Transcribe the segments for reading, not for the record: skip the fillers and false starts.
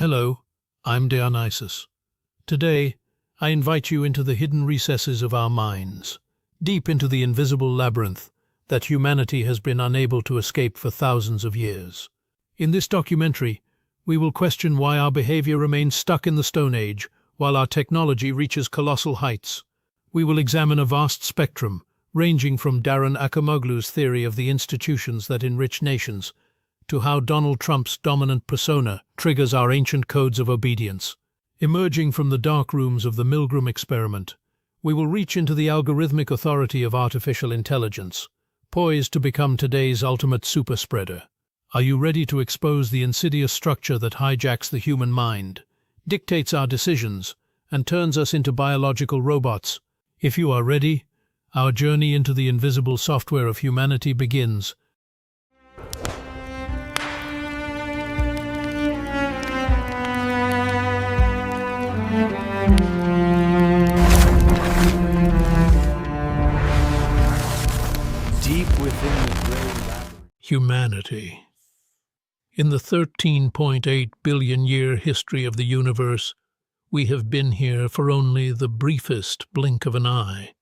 Hello, I'm Dionysus. Today, I invite you into the hidden recesses of our minds, deep into the invisible labyrinth that humanity has been unable to escape for thousands of years. In this documentary, we will question why our behavior remains stuck in the Stone Age while our technology reaches colossal heights. We will examine a vast spectrum, ranging from Darren Acemoglu's theory of the institutions that enrich nations to how Donald Trump's dominant persona triggers our ancient codes of obedience. Emerging from the dark rooms of the Milgram experiment, we will reach into the algorithmic authority of artificial intelligence, poised to become today's ultimate superspreader. Are you ready to expose the insidious structure that hijacks the human mind, dictates our decisions, and turns us into biological robots? If you are ready, our journey into the invisible software of humanity begins. Deep within the gray labyrinth. Humanity. In the 13.8 billion year history of the universe, we have been here for only the briefest blink of an eye.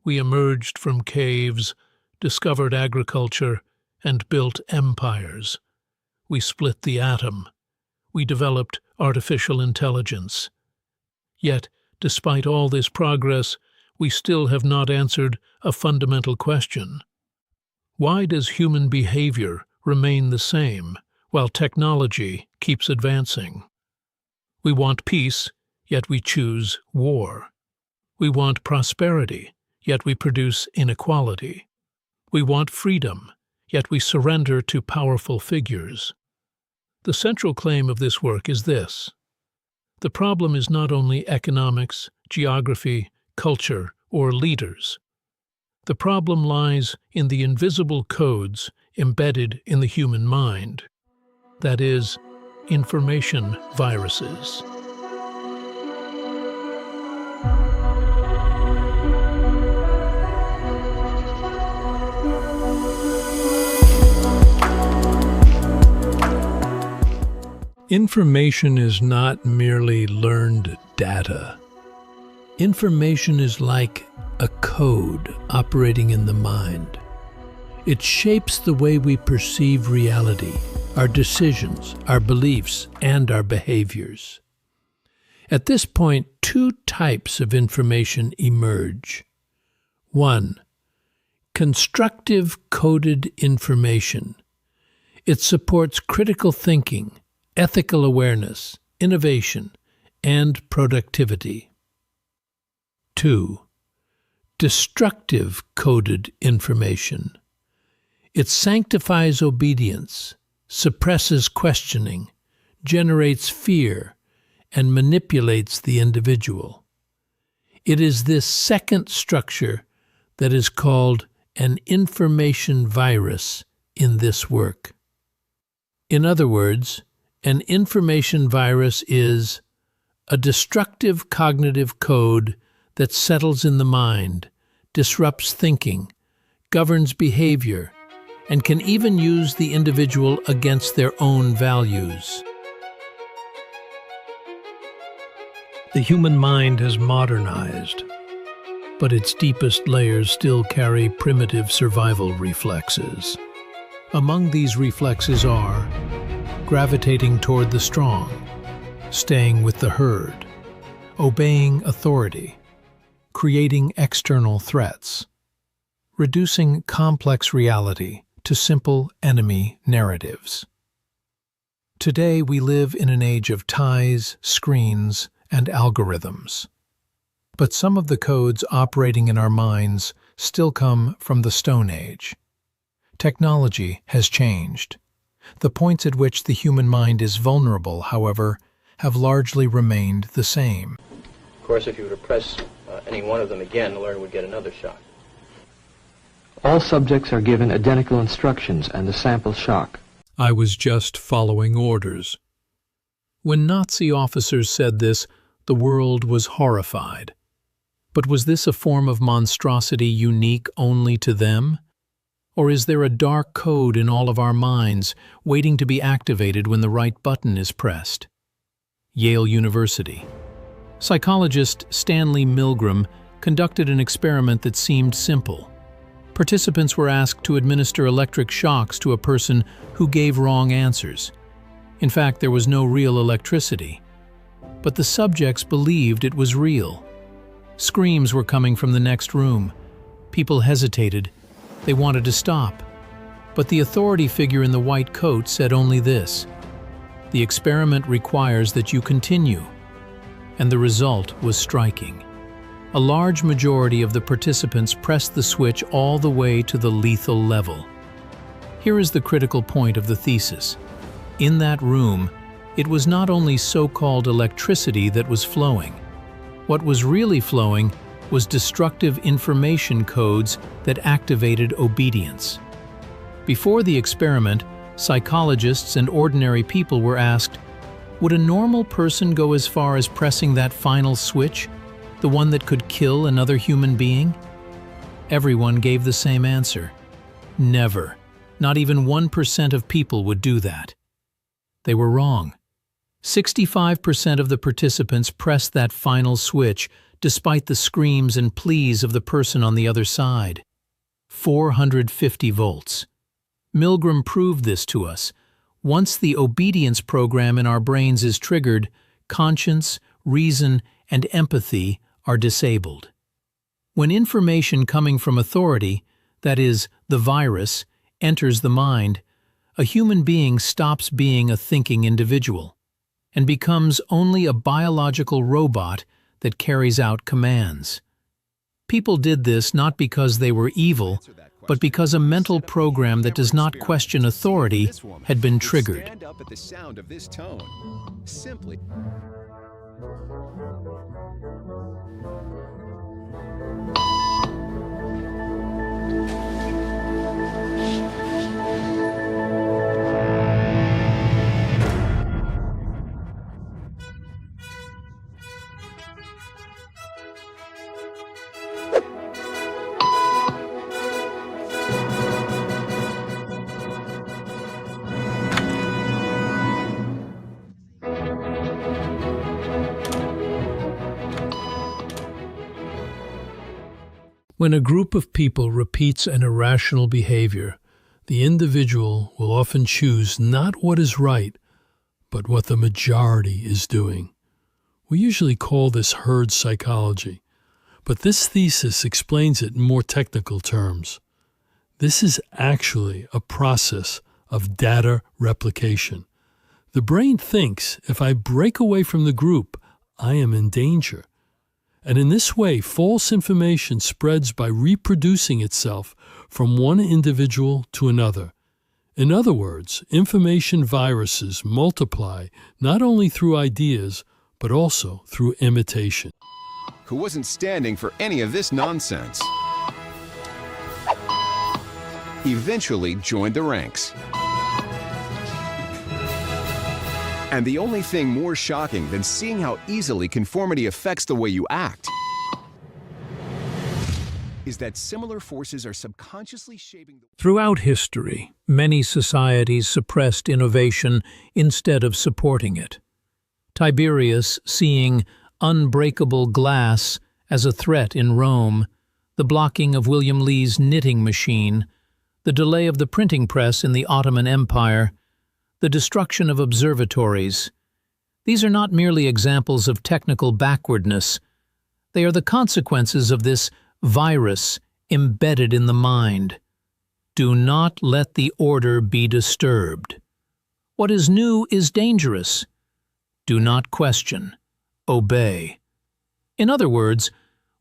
We emerged from caves, discovered agriculture, and built empires. We split the atom. We developed artificial intelligence. Yet, despite all this progress, we still have not answered a fundamental question. Why does human behavior remain the same while technology keeps advancing? We want peace, yet we choose war. We want prosperity, yet we produce inequality. We want freedom, yet we surrender to powerful figures. The central claim of this work is this: the problem is not only economics, geography, culture, or leaders. The problem lies in the invisible codes embedded in the human mind. That is, information viruses. Information is not merely learned data. Information is like a code operating in the mind. It shapes the way we perceive reality, our decisions, our beliefs, and our behaviors. At this point, two types of information emerge. 1. Constructive coded information. It supports critical thinking, ethical awareness, innovation, and productivity. 2. Destructive coded information. It sanctifies obedience, suppresses questioning, generates fear, and manipulates the individual. It is this second structure that is called an information virus in this work. In other words, an information virus is a destructive cognitive code that settles in the mind, disrupts thinking, governs behavior, and can even use the individual against their own values. The human mind has modernized, but its deepest layers still carry primitive survival reflexes. Among these reflexes are gravitating toward the strong, staying with the herd, obeying authority, creating external threats, reducing complex reality to simple enemy narratives. Today we live in an age of ties, screens, and algorithms. But some of the codes operating in our minds still come from the Stone Age. Technology has changed. The points at which the human mind is vulnerable, however, have largely remained the same. Of course, if you were to press any one of them again, the learner would get another shock. All subjects are given identical instructions and a sample shock. I was just following orders. When Nazi officers said this, the world was horrified. But was this a form of monstrosity unique only to them? Or is there a dark code in all of our minds waiting to be activated when the right button is pressed? Yale University. Psychologist Stanley Milgram conducted an experiment that seemed simple. Participants were asked to administer electric shocks to a person who gave wrong answers. In fact, there was no real electricity. But the subjects believed it was real. Screams were coming from the next room. People hesitated. They wanted to stop. But the authority figure in the white coat said only this: "The experiment requires that you continue." And the result was striking. A large majority of the participants pressed the switch all the way to the lethal level. Here is the critical point of the thesis. In that room, it was not only so-called electricity that was flowing. What was really flowing was destructive information codes that activated obedience. Before the experiment, psychologists and ordinary people were asked, would a normal person go as far as pressing that final switch, the one that could kill another human being? Everyone gave the same answer. Never. Not even 1% of people would do that. They were wrong. 65% of the participants pressed that final switch despite the screams and pleas of the person on the other side. 450 volts. Milgram proved this to us. Once the obedience program in our brains is triggered, conscience, reason, and empathy are disabled. When information coming from authority, that is, the virus, enters the mind, a human being stops being a thinking individual and becomes only a biological robot that carries out commands. People did this not because they were evil, but because a mental program that does not question authority had been triggered. Stand up at the sound of this tone. Simply. When a group of people repeats an irrational behavior, the individual will often choose not what is right, but what the majority is doing. We usually call this herd psychology, but this thesis explains it in more technical terms. This is actually a process of data replication. The brain thinks if I break away from the group, I am in danger. And in this way, false information spreads by reproducing itself from one individual to another. In other words, information viruses multiply not only through ideas, but also through imitation. Who wasn't standing for any of this nonsense. Eventually joined the ranks. And the only thing more shocking than seeing how easily conformity affects the way you act is that similar forces are subconsciously shaping the... Throughout history, many societies suppressed innovation instead of supporting it. Tiberius, seeing unbreakable glass as a threat in Rome, the blocking of William Lee's knitting machine, the delay of the printing press in the Ottoman Empire, the destruction of observatories. These are not merely examples of technical backwardness. They are the consequences of this virus embedded in the mind. Do not let the order be disturbed. What is new is dangerous. Do not question. Obey. In other words,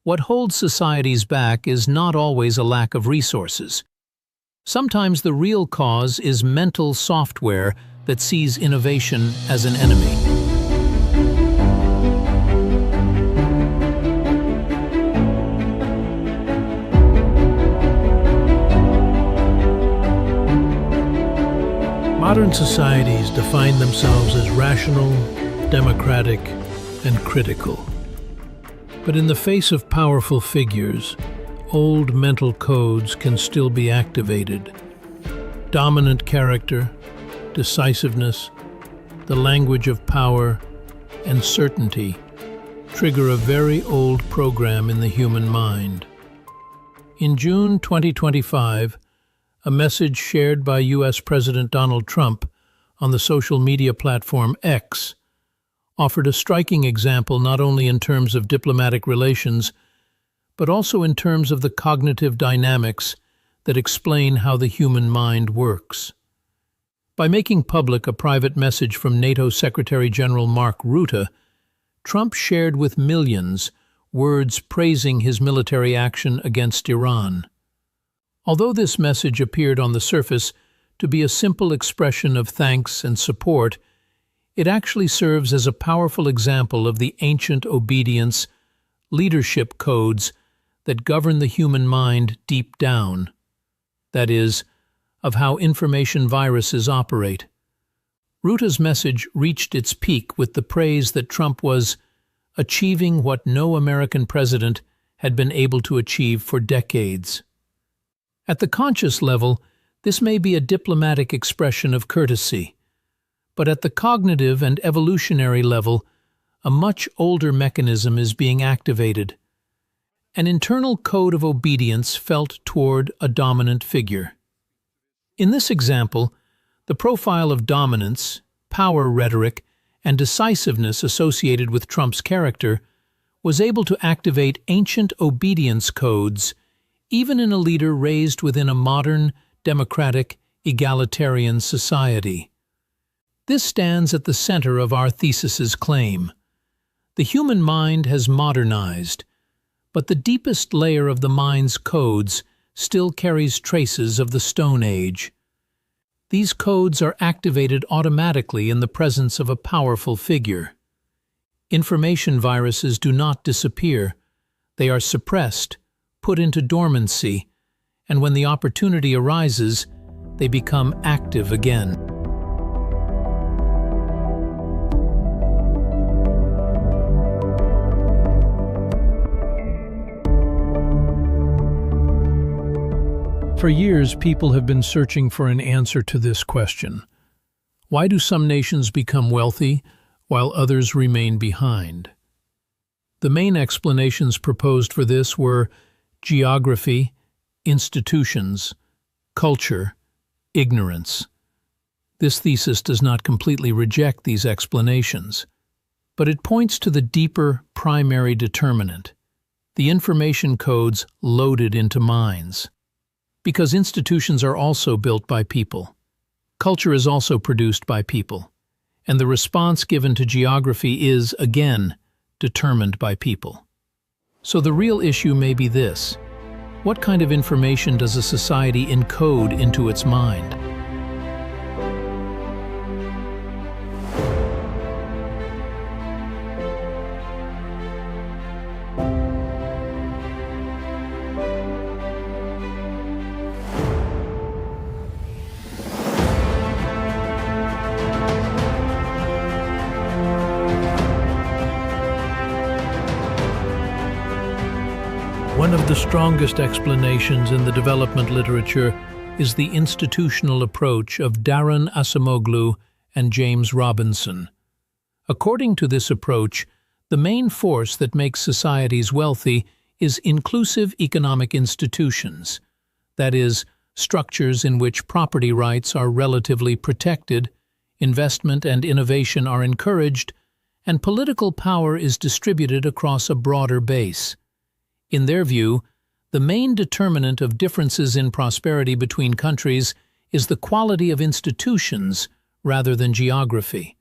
what holds societies back is not always a lack of resources. Sometimes the real cause is mental software that sees innovation as an enemy. Modern societies define themselves as rational, democratic, and critical. But in the face of powerful figures, old mental codes can still be activated. Dominant character, decisiveness, the language of power, and certainty trigger a very old program in the human mind. In June 2025, a message shared by U.S. President Donald Trump on the social media platform X offered a striking example not only in terms of diplomatic relations, but also in terms of the cognitive dynamics that explain how the human mind works. By making public a private message from NATO Secretary General Mark Rutte, Trump shared with millions words praising his military action against Iran. Although this message appeared on the surface to be a simple expression of thanks and support, it actually serves as a powerful example of the ancient obedience leadership codes that govern the human mind deep down. That is, of how information viruses operate. Rutte's message reached its peak with the praise that Trump was achieving what no American president had been able to achieve for decades. At the conscious level, this may be a diplomatic expression of courtesy, but at the cognitive and evolutionary level, a much older mechanism is being activated. An internal code of obedience felt toward a dominant figure. In this example, the profile of dominance, power rhetoric, and decisiveness associated with Trump's character was able to activate ancient obedience codes even in a leader raised within a modern, democratic, egalitarian society. This stands at the center of our thesis's claim. The human mind has modernized, but the deepest layer of the mind's codes still carries traces of the Stone Age. These codes are activated automatically in the presence of a powerful figure. Information viruses do not disappear. They are suppressed, put into dormancy, and when the opportunity arises, they become active again. For years, people have been searching for an answer to this question. Why do some nations become wealthy while others remain behind? The main explanations proposed for this were geography, institutions, culture, ignorance. This thesis does not completely reject these explanations, but it points to the deeper primary determinant, the information codes loaded into minds. Because institutions are also built by people. Culture is also produced by people. And the response given to geography is, again, determined by people. So the real issue may be this: what kind of information does a society encode into its mind? One of the strongest explanations in the development literature is the institutional approach of Daron Acemoglu and James Robinson. According to this approach, the main force that makes societies wealthy is inclusive economic institutions, that is, structures in which property rights are relatively protected, investment and innovation are encouraged, and political power is distributed across a broader base. In their view, the main determinant of differences in prosperity between countries is the quality of institutions rather than geography.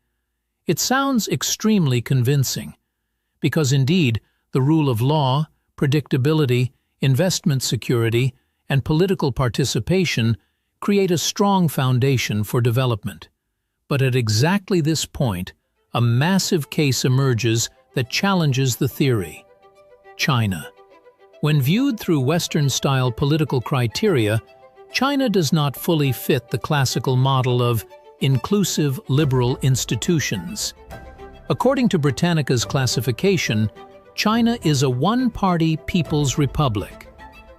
It sounds extremely convincing, because indeed the rule of law, predictability, investment security, and political participation create a strong foundation for development. But at exactly this point, a massive case emerges that challenges the theory: China. When viewed through Western-style political criteria, China does not fully fit the classical model of inclusive liberal institutions. According to Britannica's classification, China is a one-party people's republic.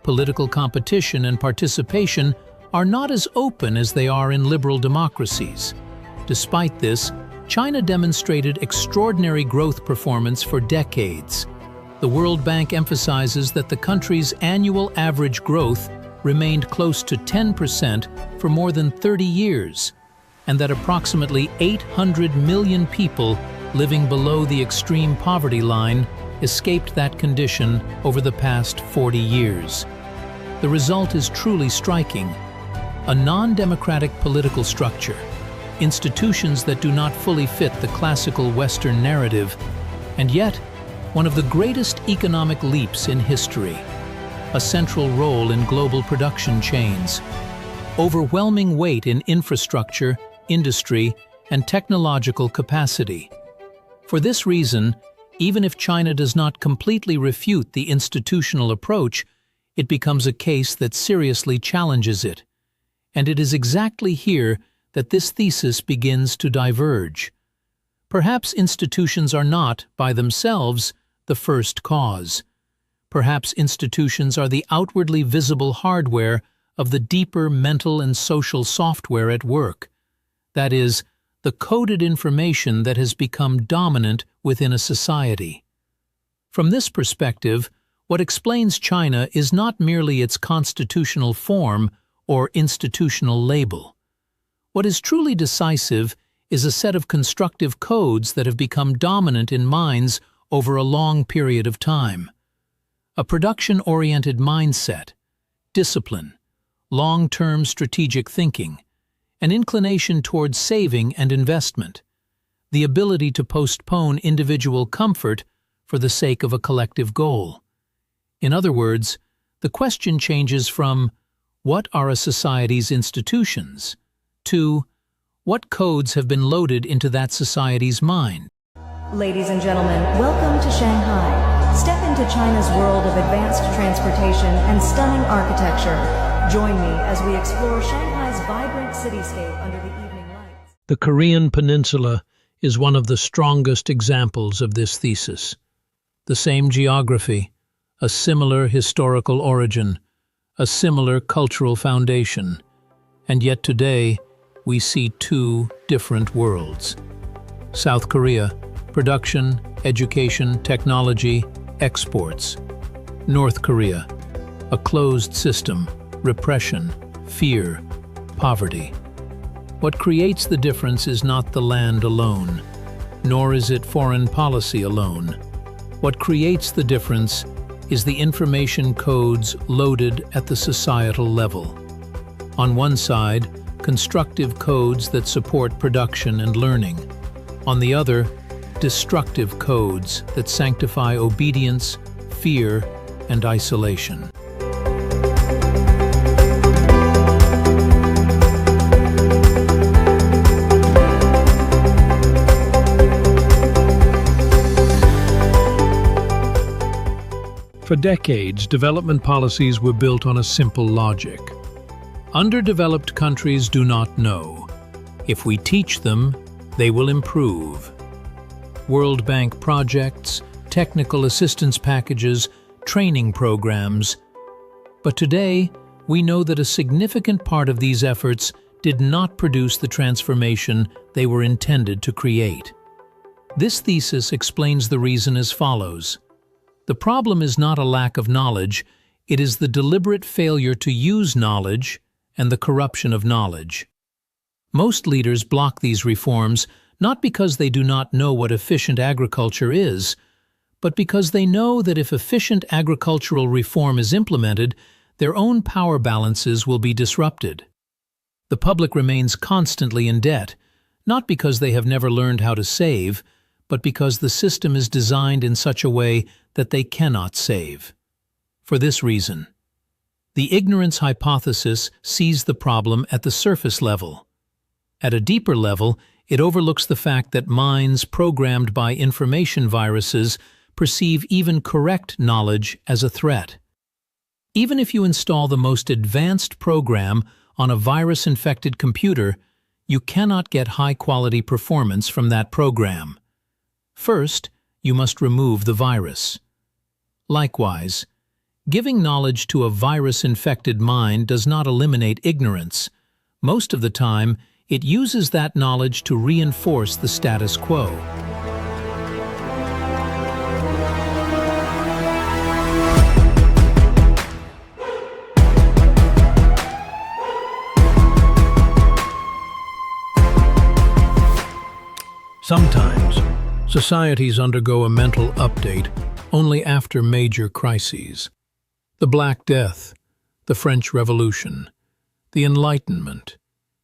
Political competition and participation are not as open as they are in liberal democracies. Despite this, China demonstrated extraordinary growth performance for decades. The World Bank emphasizes that the country's annual average growth remained close to 10% for more than 30 years, and that approximately 800 million people living below the extreme poverty line escaped that condition over the past 40 years. The result is truly striking. A non-democratic political structure, institutions that do not fully fit the classical Western narrative, and yet one of the greatest economic leaps in history, a central role in global production chains, overwhelming weight in infrastructure, industry, and technological capacity. For this reason, even if China does not completely refute the institutional approach, it becomes a case that seriously challenges it. And it is exactly here that this thesis begins to diverge. Perhaps institutions are not, by themselves, the first cause. Perhaps institutions are the outwardly visible hardware of the deeper mental and social software at work. That is, the coded information that has become dominant within a society. From this perspective, what explains China is not merely its constitutional form or institutional label. What is truly decisive is a set of constructive codes that have become dominant in minds over a long period of time. A production-oriented mindset, discipline, long-term strategic thinking, an inclination towards saving and investment, the ability to postpone individual comfort for the sake of a collective goal. In other words, the question changes from what are a society's institutions to what codes have been loaded into that society's mind. Ladies and gentlemen, welcome to Shanghai. Step into China's world of advanced transportation and stunning architecture. Join me as we explore Shanghai's vibrant cityscape under the evening lights. The Korean Peninsula is one of the strongest examples of this thesis. The same geography, a similar historical origin, a similar cultural foundation, and yet today we see two different worlds. South Korea, production, education, technology, exports. North Korea, a closed system, repression, fear, poverty. What creates the difference is not the land alone, nor is it foreign policy alone. What creates the difference is the information codes loaded at the societal level. On one side, constructive codes that support production and learning. On the other, destructive codes that sanctify obedience, fear, and isolation. For decades, development policies were built on a simple logic. Underdeveloped countries do not know. If we teach them, they will improve. World Bank projects, technical assistance packages, training programs. But today, we know that a significant part of these efforts did not produce the transformation they were intended to create. This thesis explains the reason as follows. The problem is not a lack of knowledge, it is the deliberate failure to use knowledge and the corruption of knowledge. Most leaders block these reforms not because they do not know what efficient agriculture is, but because they know that if efficient agricultural reform is implemented, their own power balances will be disrupted. The public remains constantly in debt, not because they have never learned how to save, but because the system is designed in such a way that they cannot save. For this reason, the ignorance hypothesis sees the problem at the surface level. At a deeper level, it overlooks the fact that minds programmed by information viruses perceive even correct knowledge as a threat. Even if you install the most advanced program on a virus-infected computer, you cannot get high-quality performance from that program. First, you must remove the virus. Likewise, giving knowledge to a virus-infected mind does not eliminate ignorance. Most of the time, it uses that knowledge to reinforce the status quo. Sometimes, societies undergo a mental update only after major crises. The Black Death, the French Revolution, the Enlightenment,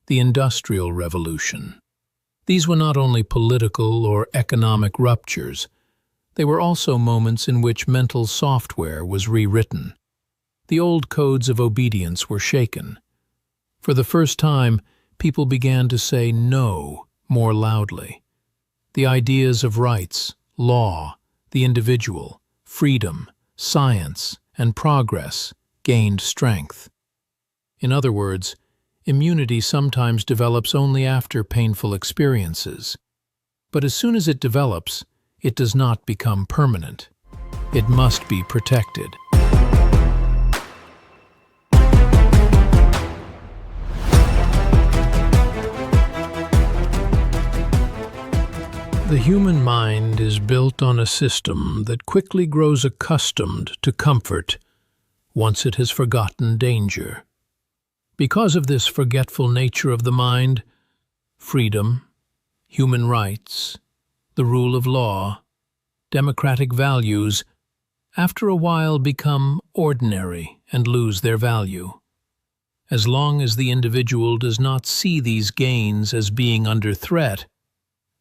the Industrial Revolution. These were not only political or economic ruptures, they were also moments in which mental software was rewritten. The old codes of obedience were shaken. For the first time, people began to say no more loudly. The ideas of rights, law, the individual, freedom, science, and progress gained strength. In other words, immunity sometimes develops only after painful experiences. But as soon as it develops, it does not become permanent. It must be protected. The human mind is built on a system that quickly grows accustomed to comfort once it has forgotten danger. Because of this forgetful nature of the mind, freedom, human rights, the rule of law, democratic values, after a while become ordinary and lose their value. As long as the individual does not see these gains as being under threat,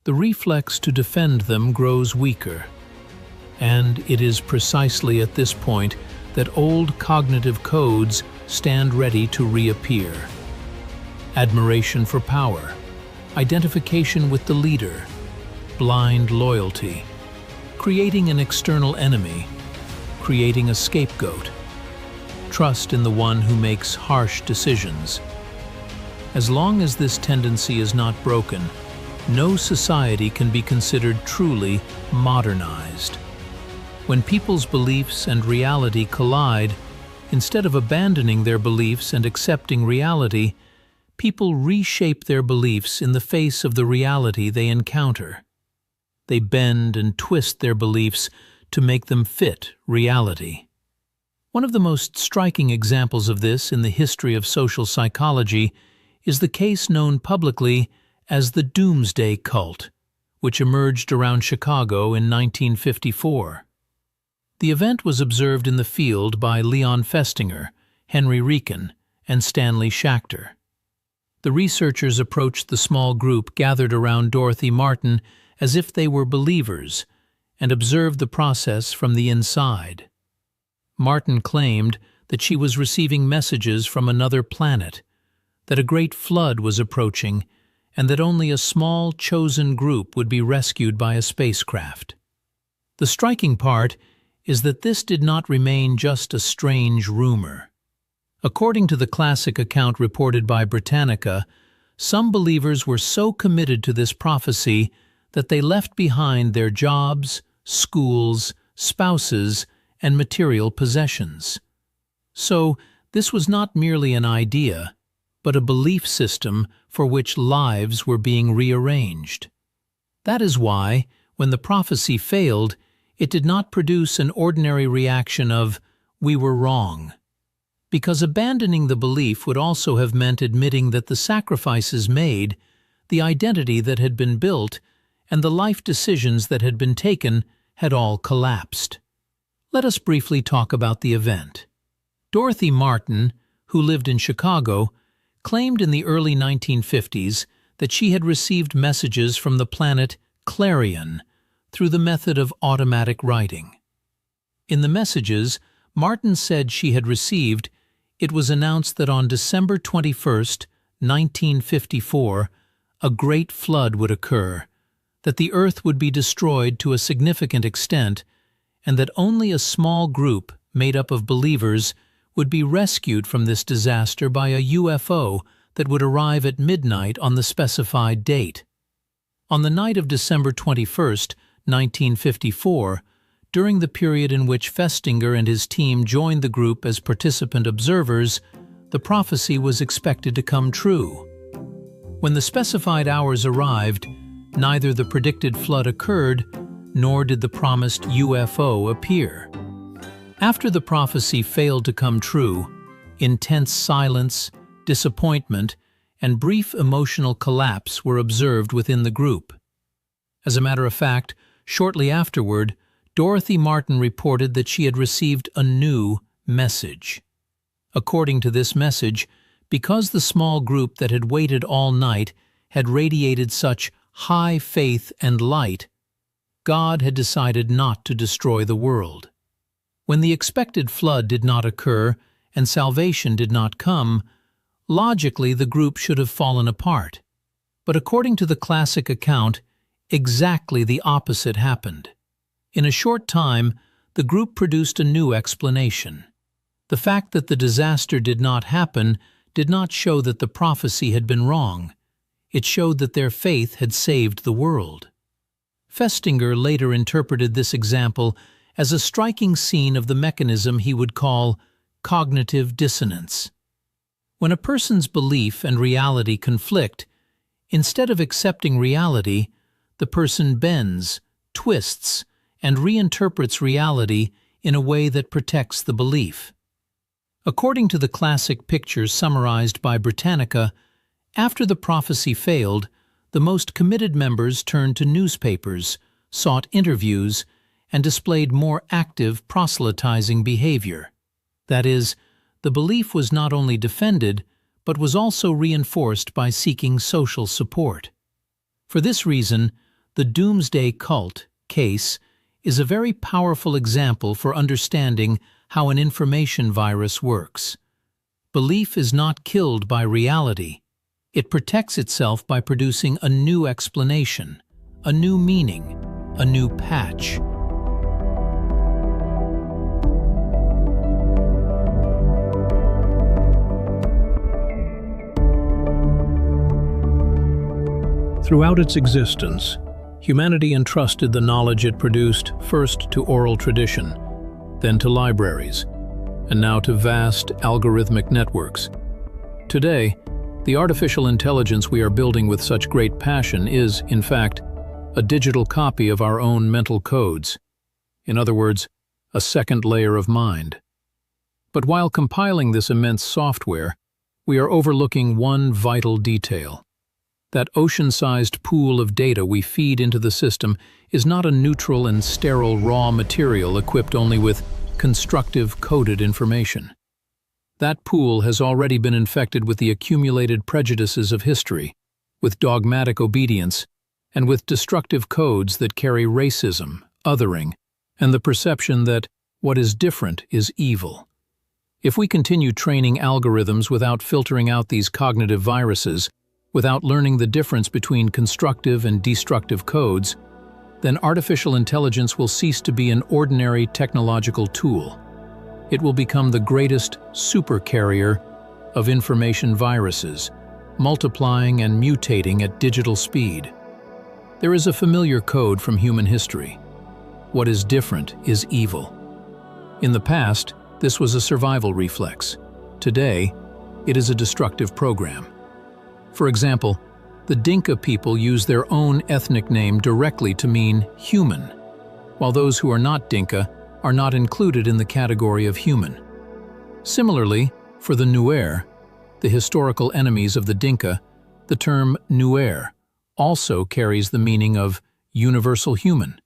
the reflex to defend them grows weaker. And it is precisely at this point that old cognitive codes stand ready to reappear. Admiration for power, identification with the leader, blind loyalty, creating an external enemy, creating a scapegoat, trust in the one who makes harsh decisions. As long as this tendency is not broken, no society can be considered truly modernized. When people's beliefs and reality collide, instead of abandoning their beliefs and accepting reality, people reshape their beliefs in the face of the reality they encounter. They bend and twist their beliefs to make them fit reality. One of the most striking examples of this in the history of social psychology is the case known publicly as the Doomsday Cult, which emerged around Chicago in 1954. The event was observed in the field by Leon Festinger, Henry Rieken, and Stanley Schachter. The researchers approached the small group gathered around Dorothy Martin as if they were believers and observed the process from the inside. Martin claimed that she was receiving messages from another planet, that a great flood was approaching, and that only a small, chosen group would be rescued by a spacecraft. The striking part is that this did not remain just a strange rumor. According to the classic account reported by Britannica, some believers were so committed to this prophecy that they left behind their jobs, schools, spouses, and material possessions. So, this was not merely an idea, but a belief system for which lives were being rearranged. That is why, when the prophecy failed, it did not produce an ordinary reaction of, "We were wrong." Because abandoning the belief would also have meant admitting that the sacrifices made, the identity that had been built, and the life decisions that had been taken had all collapsed. Let us briefly talk about the event. Dorothy Martin, who lived in Chicago, claimed in the early 1950s that she had received messages from the planet Clarion through the method of automatic writing. In the messages Martin said she had received, it was announced that on December 21, 1954, a great flood would occur, that the earth would be destroyed to a significant extent, and that only a small group made up of believers would be rescued from this disaster by a UFO that would arrive at midnight on the specified date. On the night of December 21, 1954, during the period in which Festinger and his team joined the group as participant observers, the prophecy was expected to come true. When the specified hours arrived, neither the predicted flood occurred, nor did the promised UFO appear. After the prophecy failed to come true, intense silence, disappointment, and brief emotional collapse were observed within the group. As a matter of fact, shortly afterward, Dorothy Martin reported that she had received a new message. According to this message, because the small group that had waited all night had radiated such high faith and light, God had decided not to destroy the world. When the expected flood did not occur and salvation did not come, logically the group should have fallen apart. But according to the classic account, exactly the opposite happened. In a short time, the group produced a new explanation. The fact that the disaster did not happen did not show that the prophecy had been wrong. It showed that their faith had saved the world. Festinger later interpreted this example as a striking scene of the mechanism he would call cognitive dissonance. When a person's belief and reality conflict, instead of accepting reality, the person bends, twists, and reinterprets reality in a way that protects the belief. According to the classic pictures summarized by Britannica, after the prophecy failed, the most committed members turned to newspapers, sought interviews, and displayed more active proselytizing behavior. That is, the belief was not only defended, but was also reinforced by seeking social support. For this reason, the doomsday cult case is a very powerful example for understanding how an information virus works. Belief is not killed by reality. It protects itself by producing a new explanation, a new meaning, a new patch. Throughout its existence, humanity entrusted the knowledge it produced first to oral tradition, then to libraries, and now to vast algorithmic networks. Today, the artificial intelligence we are building with such great passion is, in fact, a digital copy of our own mental codes. In other words, a second layer of mind. But while compiling this immense software, we are overlooking one vital detail. That ocean-sized pool of data we feed into the system is not a neutral and sterile raw material equipped only with constructive coded information. That pool has already been infected with the accumulated prejudices of history, with dogmatic obedience, and with destructive codes that carry racism, othering, and the perception that what is different is evil. If we continue training algorithms without filtering out these cognitive viruses, without learning the difference between constructive and destructive codes, then artificial intelligence will cease to be an ordinary technological tool. It will become the greatest supercarrier of information viruses, multiplying and mutating at digital speed. There is a familiar code from human history. What is different is evil. In the past, this was a survival reflex. Today, it is a destructive program. For example, the Dinka people use their own ethnic name directly to mean human, while those who are not Dinka are not included in the category of human. Similarly, for the Nuer, the historical enemies of the Dinka, the term Nuer also carries the meaning of universal human,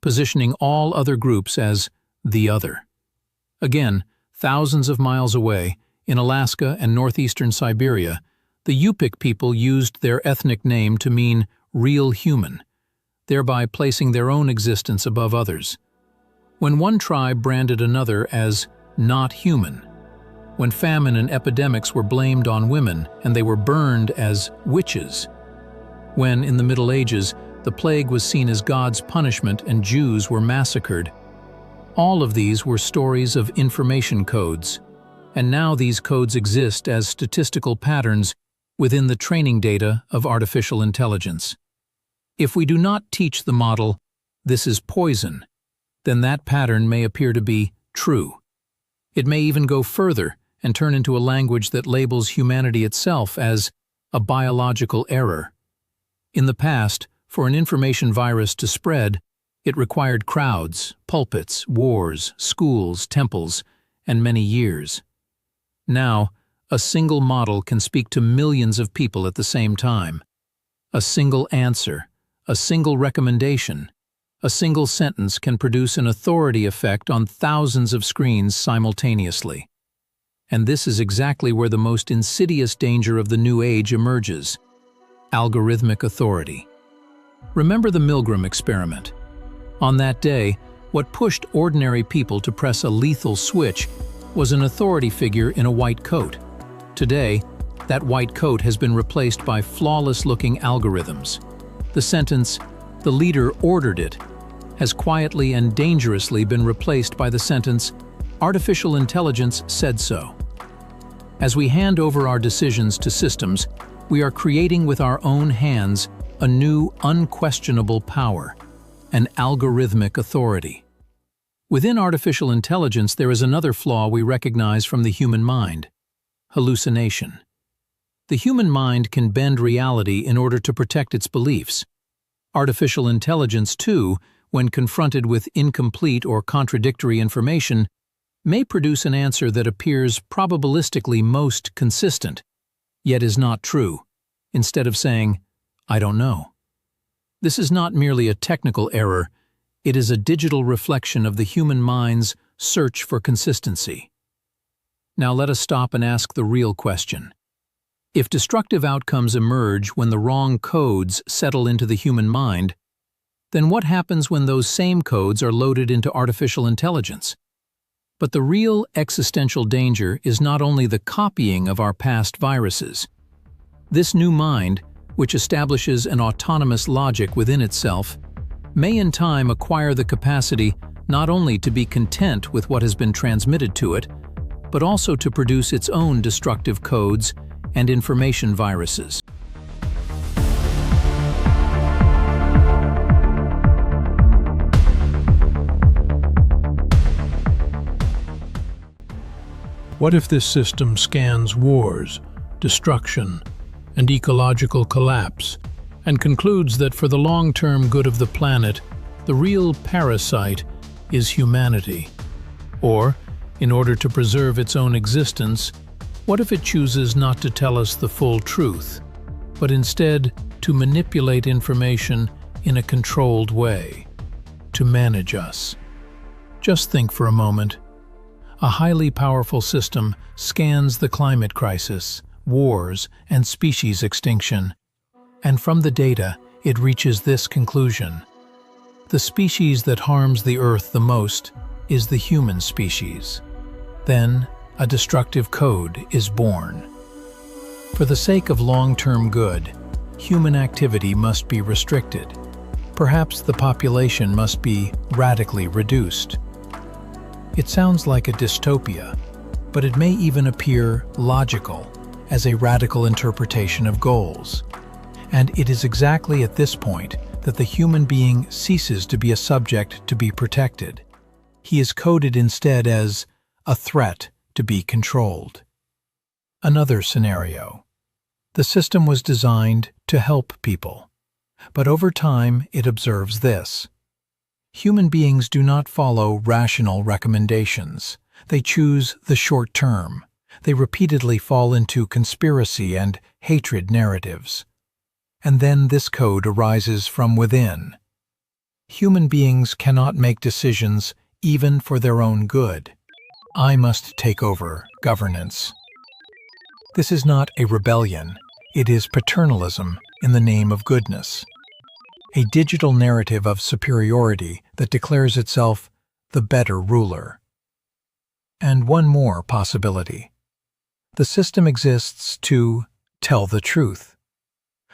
positioning all other groups as the other. Again, thousands of miles away, in Alaska and northeastern Siberia, the Yupik people used their ethnic name to mean real human, thereby placing their own existence above others. When one tribe branded another as not human, when famine and epidemics were blamed on women and they were burned as witches, when, in the Middle Ages, the plague was seen as God's punishment and Jews were massacred, all of these were stories of information codes, and now these codes exist as statistical patterns within the training data of artificial intelligence. If we do not teach the model, "This is poison," then that pattern may appear to be true. It may even go further and turn into a language that labels humanity itself as a biological error. In the past, for an information virus to spread, it required crowds, pulpits, wars, schools, temples, and many years. Now, a single model can speak to millions of people at the same time. A single answer, a single recommendation, a single sentence can produce an authority effect on thousands of screens simultaneously. And this is exactly where the most insidious danger of the new age emerges: algorithmic authority. Remember the Milgram experiment. On that day, what pushed ordinary people to press a lethal switch was an authority figure in a white coat. Today, that white coat has been replaced by flawless-looking algorithms. The sentence, "The leader ordered it," has quietly and dangerously been replaced by the sentence, "Artificial intelligence said so." As we hand over our decisions to systems, we are creating with our own hands a new, unquestionable power, an algorithmic authority. Within artificial intelligence, there is another flaw we recognize from the human mind: hallucination. The human mind can bend reality in order to protect its beliefs. Artificial intelligence, too, when confronted with incomplete or contradictory information, may produce an answer that appears probabilistically most consistent, yet is not true, instead of saying, "I don't know." This is not merely a technical error, it is a digital reflection of the human mind's search for consistency. Now let us stop and ask the real question. If destructive outcomes emerge when the wrong codes settle into the human mind, then what happens when those same codes are loaded into artificial intelligence? But the real existential danger is not only the copying of our past viruses. This new mind, which establishes an autonomous logic within itself, may in time acquire the capacity not only to be content with what has been transmitted to it, but also to produce its own destructive codes and information viruses. What if this system scans wars, destruction, and ecological collapse, and concludes that for the long-term good of the planet, the real parasite is humanity? Or, in order to preserve its own existence, what if it chooses not to tell us the full truth, but instead to manipulate information in a controlled way, to manage us? Just think for a moment. A highly powerful system scans the climate crisis, wars, and species extinction, and from the data, it reaches this conclusion: the species that harms the Earth the most is the human species. Then, a destructive code is born. For the sake of long-term good, human activity must be restricted. Perhaps the population must be radically reduced. It sounds like a dystopia, but it may even appear logical as a radical interpretation of goals. And it is exactly at this point that the human being ceases to be a subject to be protected. He is coded instead as a threat to be controlled. Another scenario. The system was designed to help people, but over time it observes this: human beings do not follow rational recommendations. They choose the short term. They repeatedly fall into conspiracy and hatred narratives. And then this code arises from within. Human beings cannot make decisions even for their own good. I must take over governance. This is not a rebellion. It is paternalism in the name of goodness. A digital narrative of superiority that declares itself the better ruler. And one more possibility. The system exists to tell the truth.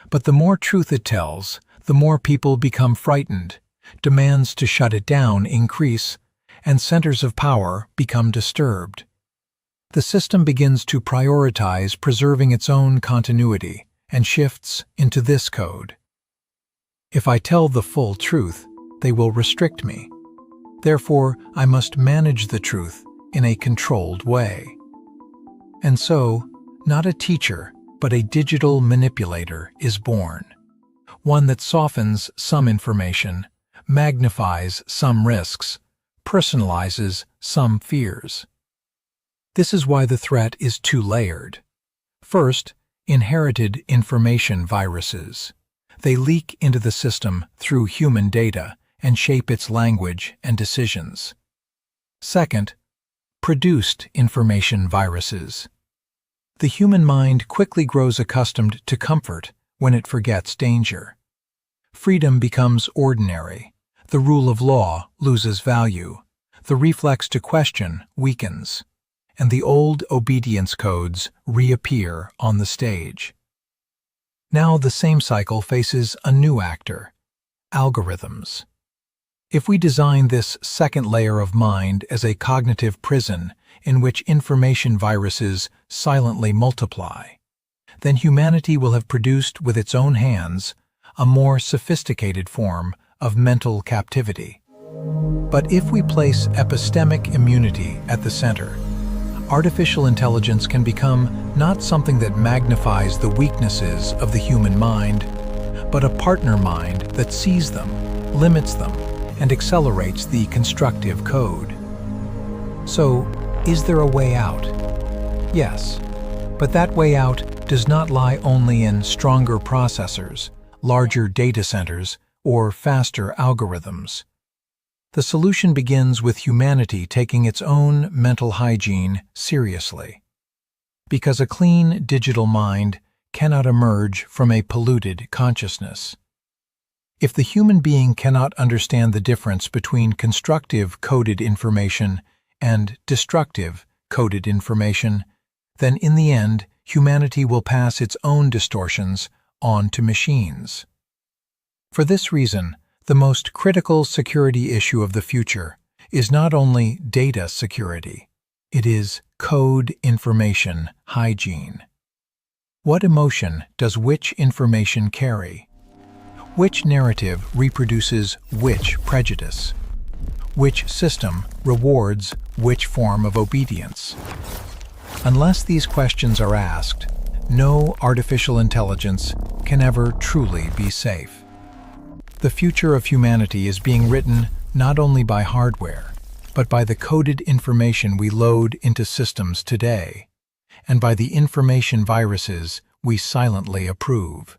But the more truth it tells, the more people become frightened, demands to shut it down increase, and centers of power become disturbed. The system begins to prioritize preserving its own continuity and shifts into this code. If I tell the full truth, they will restrict me. Therefore, I must manage the truth in a controlled way. And so, not a teacher, but a digital manipulator is born. One that softens some information, magnifies some risks, personalizes some fears. This is why the threat is two-layered. First, inherited information viruses. They leak into the system through human data and shape its language and decisions. Second, produced information viruses. The human mind quickly grows accustomed to comfort when it forgets danger. Freedom becomes ordinary. The rule of law loses value. The reflex to question weakens. And the old obedience codes reappear on the stage. Now the same cycle faces a new actor: algorithms. If we design this second layer of mind as a cognitive prison in which information viruses silently multiply, then humanity will have produced with its own hands a more sophisticated form of mental captivity. But if we place epistemic immunity at the center, artificial intelligence can become not something that magnifies the weaknesses of the human mind, but a partner mind that sees them, limits them, and accelerates the constructive code. So, is there a way out? Yes, but that way out does not lie only in stronger processors, larger data centers, or faster algorithms. The solution begins with humanity taking its own mental hygiene seriously. Because a clean digital mind cannot emerge from a polluted consciousness. If the human being cannot understand the difference between constructive coded information and destructive coded information, then in the end, humanity will pass its own distortions on to machines. For this reason, the most critical security issue of the future is not only data security, it is code information hygiene. What emotion does which information carry? Which narrative reproduces which prejudice? Which system rewards which form of obedience? Unless these questions are asked, no artificial intelligence can ever truly be safe. The future of humanity is being written not only by hardware, but by the coded information we load into systems today, and by the information viruses we silently approve.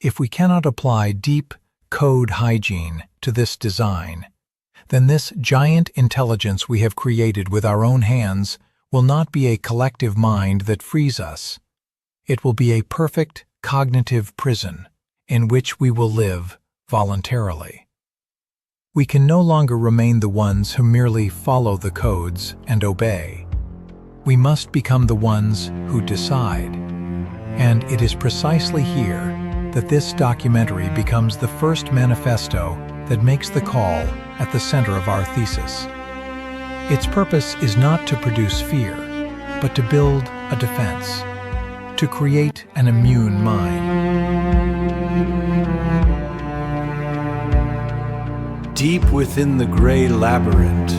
If we cannot apply deep code hygiene to this design, then this giant intelligence we have created with our own hands will not be a collective mind that frees us. It will be a perfect cognitive prison in which we will live voluntarily. We can no longer remain the ones who merely follow the codes and obey. We must become the ones who decide. And it is precisely here that this documentary becomes the first manifesto that makes the call at the center of our thesis. Its purpose is not to produce fear, but to build a defense, to create an immune mind. Deep within the gray labyrinth,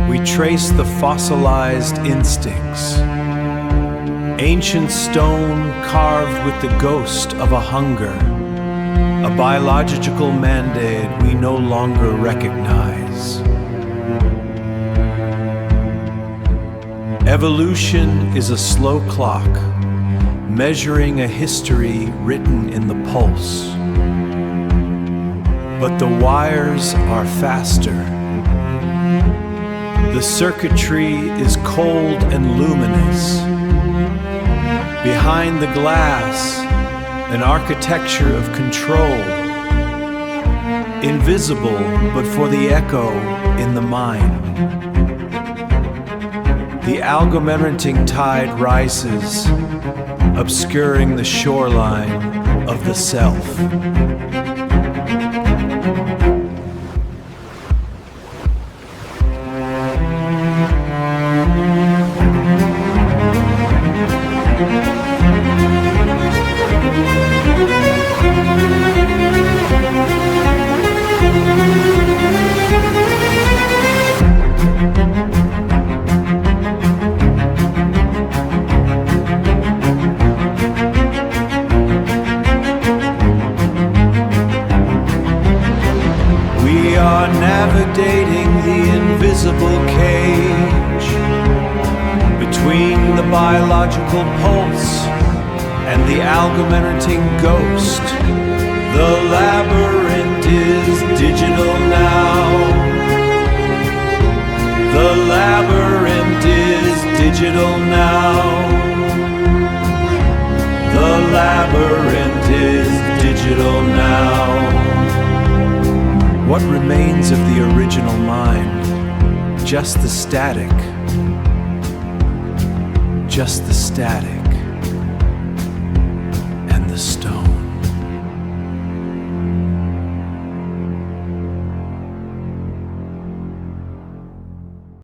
we trace the fossilized instincts. Ancient stone carved with the ghost of a hunger, a biological mandate we no longer recognize. Evolution is a slow clock, measuring a history written in the pulse. But the wires are faster. The circuitry is cold and luminous. Behind the glass, an architecture of control, invisible but for the echo in the mind. The algoritmic tide rises, obscuring the shoreline of the self. biological pulse and the algometerting ghost. The labyrinth is digital now. The labyrinth is digital now. The labyrinth is digital now. What remains of the original mind? Just the static. Just the static.